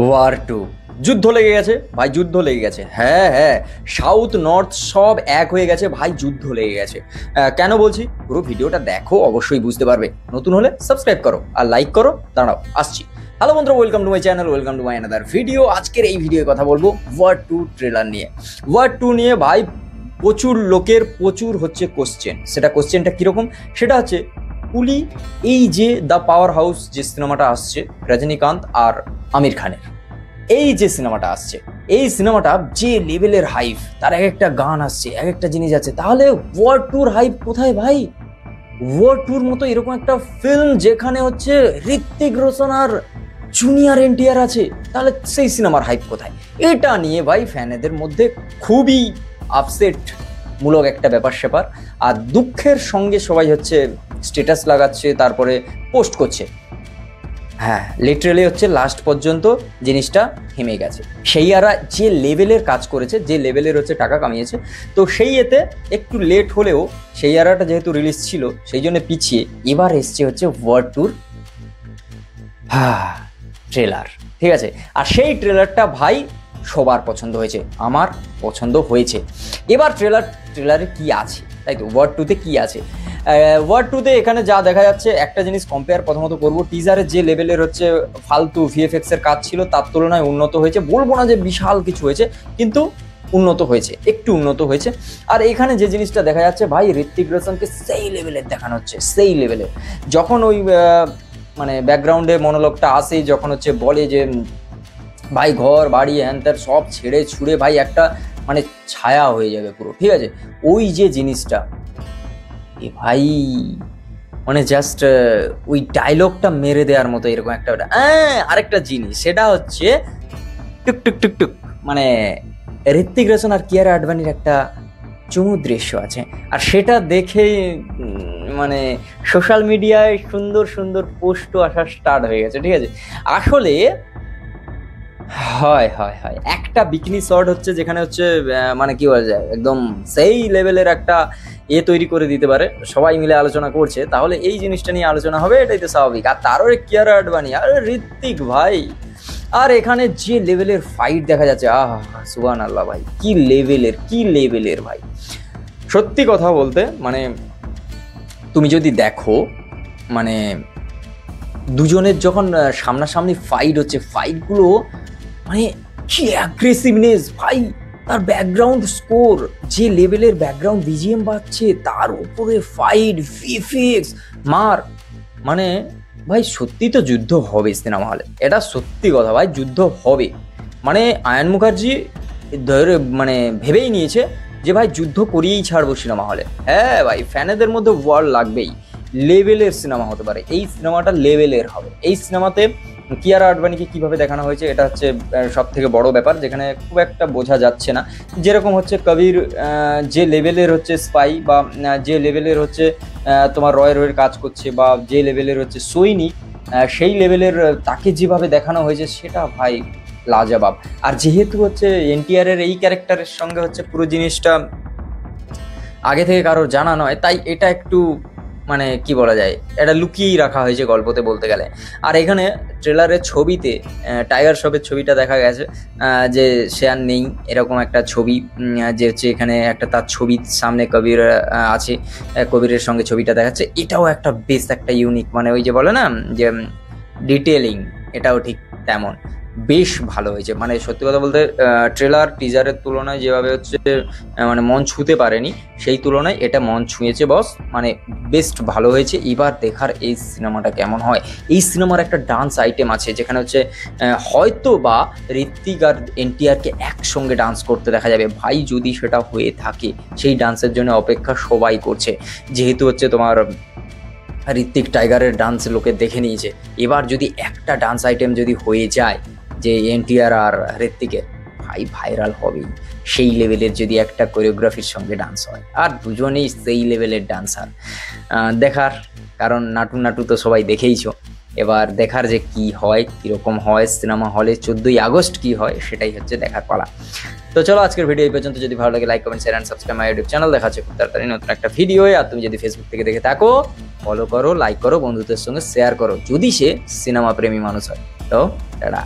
War two যুদ্ধ লেগে গেছে ভাই, যুদ্ধ লেগে গেছে। হ্যাঁ হ্যাঁ, সাউথ নর্থ সব এক হয়ে গেছে ভাই, যুদ্ধ লেগে গেছে। কেন বলছি, পুরো ভিডিওটা দেখো, অবশ্যই বুঝতে পারবে। নতুন হলে সাবস্ক্রাইব করো আর লাইক করো। দাঁড়াও আসছি। হ্যালো বন্ধুরা, welcome to my channel, welcome to my another video. আজকের এই ভিডিওয়ে কথা বলবো ওয়ার টু ট্রেলার নিয়ে। ওয়ার টু নিয়ে ভাই প্রচুর লোকের প্রচুর হচ্ছে কোশ্চেন। সেটা কোশ্চেনটা কীরকম, সেটা হচ্ছে কুলি, এই যে দ্য পাওয়ার হাউস যে সিনেমাটা আসছে রজনীকান্ত আর আমির খানের, এই যে সিনেমাটা আসছে, এই সিনেমাটা যে লেভেলের হাইপ, তার এক একটা গান আসছে, এক একটা জিনিস আছে, তাহলে ওয়ার টুর হাইপ কোথায় ভাই? ওয়ার টুর মতো এরকম একটা ফিল্ম যেখানে হচ্ছে ঋত্বিক রোশন আর জুনিয়র এনটিআর আছে, তাহলে সেই সিনেমার হাইপ কোথায়? এটা নিয়ে ভাই ফ্যানেদের মধ্যে খুবই আপসেট মূলক একটা ব্যাপার স্যাপার। আর দুঃখের সঙ্গে সবাই হচ্ছে স্ট্যাটাস লাগাচ্ছে, তারপরে পোস্ট করছে। হ্যাঁ, লিটারালি হচ্ছে লাস্ট পর্যন্ত জিনিসটা থেমে গেছে। সেই আরা যে লেভেলের কাজ করেছে, যে লেভেলের হচ্ছে টাকা কামিয়েছে, তো সেই এতে একটু লেট হলেও সেই আরাটা যেহেতু রিলিজ ছিল, সেই জন্য পিছিয়ে এবার এসছে হচ্ছে ওয়ার টুর ট্রেলার। ঠিক আছে, আর সেই ট্রেলারটা ভাই সবার পছন্দ হয়েছে, আমার পছন্দ হয়েছে। এবার ট্রেলারে কি আছে, তাই তো ওয়ার টুতে কি আছে? ওয়ার টুতে এখানে যা দেখা যাচ্ছে, একটা জিনিস কম্পেয়ার প্রথমত করবো, টিজারে যে লেভেলের হচ্ছে ফালতু ভিএফএক্স এর কাজ ছিল, তার তুলনায় উন্নত হয়েছে। বলবো না যে বিশাল কিছু হয়েছে, কিন্তু উন্নত হয়েছে, একটু উন্নত হয়েছে। আর এখানে যে জিনিসটা দেখা যাচ্ছে ভাই, ঋত্বিক রোশনকে সেই লেভেলের দেখানো হচ্ছে, সেই লেভেলের। যখন ওই মানে ব্যাকগ্রাউন্ডে মনোলগটা আসে, যখন হচ্ছে বলে যে ভাই ঘর বাড়ি হ্যান ত্যান সব ছেড়ে ছুড়ে ভাই একটা মানে ছায়া হয়ে যাবে পুরো, ঠিক আছে, ওই যে জিনিসটা, এ ভাই মানে জাস্ট ওই ডায়লগটা মেরে দেওয়ার মতো এরকম একটা। আরেকটা জিনিস, সেটা হচ্ছে টুক টুক টুক টুক, মানে ঋত্বিক রোশন আর কিয়ারা আডবাণীর একটা চুমু দৃশ্য আছে, আর সেটা দেখে মানে সোশ্যাল মিডিয়ায় সুন্দর সুন্দর পোস্টও আসা স্টার্ট হয়ে গেছে। ঠিক আছে, আসলে হয় হয় হয় একটা বিকিনি শট হচ্ছে, যেখানে হচ্ছে মানে কি বলা যায়, একদম সেই লেভেলের একটা তৈরি করে দিতে পারে। সবাই মিলে আলোচনা করছে, তাহলে এই জিনিসটা নিয়ে আলোচনা হবে, এটাই তো স্বাভাবিক। আর তারও কিয়ারা আডবাণী আর ঋত্বিক ভাই, আর এখানে যে লেভেলের ফাইট দেখা যাচ্ছে, সুবহানাল্লাহ ভাই, কি লেভেলের, কি লেভেলের ভাই। সত্যি কথা বলতে মানে তুমি যদি দেখো, মানে দুজনের যখন সামনাসামনি ফাইট হচ্ছে, ফাইটগুলো মানে কি অ্যাগ্রেসিভনেস ভাই। তার ব্যাকগ্রাউন্ড স্কোর, যে লেভেলের ব্যাকগ্রাউন্ড বিজিএম বাজছে, তার উপরে ফাইট, ভিএফএক্স মার, মানে ভাই সত্যি তো যুদ্ধ হবে সিনেমা হলে, এটা সত্যি কথা ভাই, যুদ্ধ হবে। মানে আয়ান মুখার্জি ধরে মানে ভেবেই নিয়েছে যে ভাই যুদ্ধ করিয়েই ছাড়বো সিনেমা হলে। হ্যাঁ ভাই, ফ্যানেদের মধ্যে ওয়ার লাগবেই, লেভেলের সিনেমা হতে পারে, এই সিনেমাটা লেভেলের হবে। এই সিনেমাতে কিয়ারা আডবাণীকে কিভাবে দেখানো হয়েছে, এটা হচ্ছে সব থেকে বড় ব্যাপার, যেখানে খুব একটা বোঝা যাচ্ছে না। যেরকম হচ্ছে কবির যে লেভেলের হচ্ছে স্পাই, বা যে লেভেলের হচ্ছে তোমার রয়ের কাজ করছে, বা যে লেভেলের হচ্ছে সৈনিক, সেই লেভেলের তাকে যেভাবে দেখানো হয়েছে, সেটা ভাই লাজবাব। আর যেহেতু হচ্ছে এনটিআর এর এই ক্যারেক্টারের সঙ্গে হচ্ছে পুরো জিনিসটা আগে থেকে কারোর জানা নয়, তাই এটা একটু মানে কি বলা যায়, এটা লুকিয়েই রাখা হয়েছে গল্পতে বলতে গেলে। আর এখানে ট্রেলারের ছবিতে টাইগার শ্রফের ছবিটা দেখা গেছে, যে সে আর নেই, এরকম একটা ছবি, যে হচ্ছে এখানে একটা তার ছবির সামনে কবির আছে, কবিরের সঙ্গে ছবিটা দেখাচ্ছে। এটাও একটা বেশ একটা ইউনিক, মানে ওই যে বলে না যে ডিটেলিং, এটাও ঠিক তেমন বেশ ভালো হয়েছে। মানে সত্যি কথা বলতে ট্রেলার টিজারের তুলনায় যেভাবে হচ্ছে মানে মন ছুঁতে পারেনি, সেই তুলনায় এটা মন ছুঁয়েছে বস, মানে বেস্ট ভালো হয়েছে। এবার দেখার এই সিনেমাটা কেমন হয়। এই সিনেমার একটা ডান্স আইটেম আছে, যেখানে হচ্ছে হয়তো বা ঋত্বিক আর এনটিআরকে একসঙ্গে ডান্স করতে দেখা যাবে ভাই। যদি সেটা হয়ে থাকে, সেই ডান্সের জন্য অপেক্ষা সবাই করছে, যেহেতু হচ্ছে তোমার ঋত্বিক টাইগারের ডান্স লোকে দেখে নিয়েছে। এবার যদি একটা ডান্স আইটেম যদি হয়ে যায়, যে এনটিআর আর ঋত্বিকের, ভাই ভাইরাল হবেই। সেই লেভেলের যদি একটা কোরিওগ্রাফির সঙ্গে ডান্স হয়, আর দুজনেই সেই লেভেলের ডান্সার, দেখার, কারণ নাটু নাটু তো সবাই দেখেইছো। এবার দেখার যে কি হয়, কীরকম হয় সিনেমা হলে 14ই আগস্ট কি হয়, সেটাই হচ্ছে দেখার পালা। তো চলো আজকের ভিডিও এই পর্যন্ত। যদি ভালো লাগে like comment share and subscribe my YouTube channel. দেখাচ্ছে খুব তাড়াতাড়ি নতুন একটা ভিডিও। আর তুমি যদি ফেসবুক থেকে দেখে থাকো, ফলো করো, লাইক করো, বন্ধুদের সঙ্গে শেয়ার করো, যদি সে সিনেমা প্রেমী মানুষ হয়। তো টাটা।